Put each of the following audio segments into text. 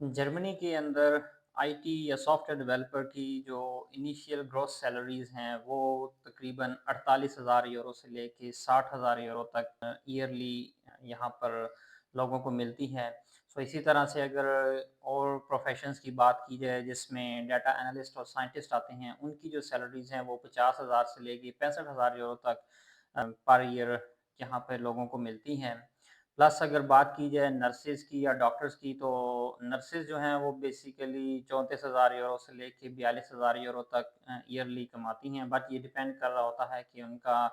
Germany के अंदर IT या सॉफ्टवेयर डेवलपर की जो इनिशियल ग्रॉस सैलरीज हैं वो तकरीबन 48,000 यूरो से लेके 60,000 यूरो तक ईयरली यहाँ पर लोगों को मिलती है। सो इसी तरह से अगर और प्रोफेशंस की बात की जाए जिसमें डाटा एनालिस्ट और साइंटिस्ट आते हैं, उनकी जो सैलरीज हैं वो 50,000 से लेके 65,000 यूरो तक पर ईयर यहाँ पे लोगों को मिलती हैं। प्लस अगर बात की जाए नर्सेज़ की या डॉक्टर्स की, तो नर्सेज़ जो हैं वो बेसिकली 34,000 यूरो से लेके 42,000 यूरो तक ईयरली कमाती हैं। बट ये डिपेंड कर रहा होता है कि उनका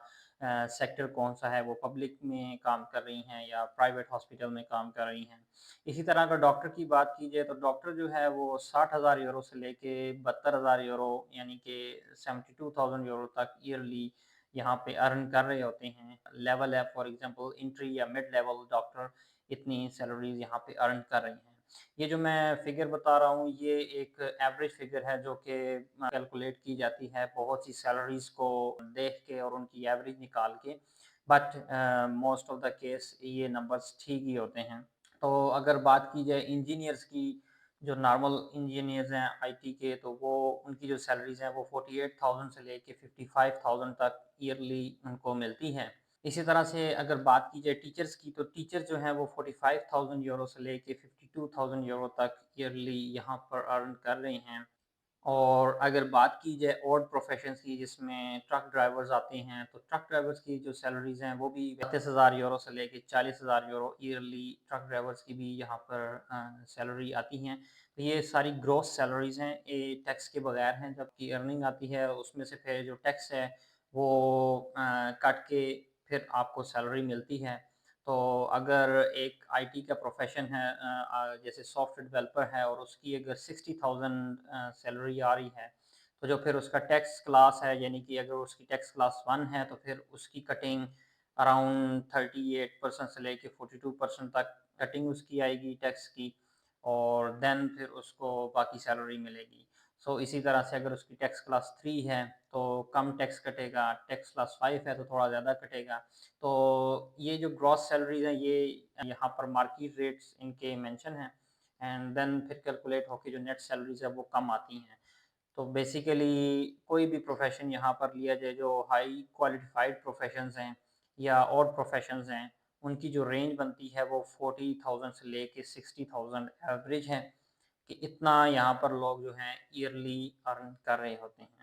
सेक्टर कौन-सा है, वो पब्लिक में काम कर रही हैं या प्राइवेट हॉस्पिटल में काम कर रही हैं। इसी तरह अगर डॉक्टर की बात की जाए तो डॉक्टर जो है वो 60,000 यूरो से लेके 72,000 यूरो यानी कि 72,000 यूरो तक ईयरली यहाँ पे अर्न कर रहे होते हैं। लेवल है फॉर एग्ज़ाम्पल एंट्री या मिड लेवल डॉक्टर इतनी सैलरीज़ यहाँ पे अर्न कर रही हैं। ये जो मैं फ़िगर बता रहा हूँ ये एक एवरेज फ़िगर है जो कि कैलकुलेट की जाती है बहुत सी सैलरीज़ को देख के और उनकी एवरेज निकाल के। But most of the case ये नंबर्स ठीक ही होते हैं। तो अगर बात की जाए इंजीनियर्स की, जो नॉर्मल इंजीनियर्स हैं आईटी के, तो वो उनकी जो सैलरीज़ हैं वो 48,000 से लेके 55,000 तक ईयरली उनको मिलती हैं। इसी तरह से अगर बात की जाए टीचर्स की, तो टीचर जो हैं वो 45,000 यूरो से लेके 52,000 यूरो तक ईयरली यहाँ पर अर्न कर रहे हैं। और अगर बात की जाए और प्रोफ़ेशंस की जिसमें ट्रक ड्राइवर्स आते हैं, तो ट्रक ड्राइवर्स की जो सैलरीज़ हैं वो भी 32,000 यूरो से लेके 40,000 यूरो ईयरली ट्रक ड्राइवर्स की भी यहाँ पर सैलरी आती हैं। तो ये सारी ग्रॉस सैलरीज़ हैं, ये टैक्स के बगैर हैं, जबकि अर्निंग आती है उसमें से फिर जो टैक्स है वो काट के फिर आपको सैलरी मिलती है। तो अगर एक आईटी का प्रोफ़ेशन है जैसे सॉफ्टवेयर डेवलपर है और उसकी अगर 60,000 सैलरी आ रही है, तो जो फिर उसका टैक्स क्लास है यानी कि अगर उसकी टैक्स क्लास 1 है तो फिर उसकी कटिंग अराउंड 38% से लेके 42% तक कटिंग उसकी आएगी टैक्स की, और देन फिर उसको बाकी सैलरी मिलेगी। सो इसी तरह से अगर उसकी टैक्स क्लास 3 है तो कम टैक्स कटेगा, टैक्स क्लास 5 है तो थोड़ा ज़्यादा कटेगा। तो ये जो ग्रॉस सैलरीज़ हैं ये यहाँ पर मार्केट रेट्स इनके मेंशन हैं, एंड देन फिर कैलकुलेट होके जो नेट सैलरीज़ है वो कम आती हैं। तो बेसिकली कोई भी प्रोफ़ेशन यहाँ पर लिया जाए जो हाई क्वालिफ़ाइड प्रोफ़ेशंस हैं या और प्रोफ़ेशंस हैं, उनकी जो रेंज बनती है वो 40,000 से लेके 60,000 एवरेज है, कि इतना यहाँ पर लोग जो हैं ईयरली अर्न कर रहे होते हैं।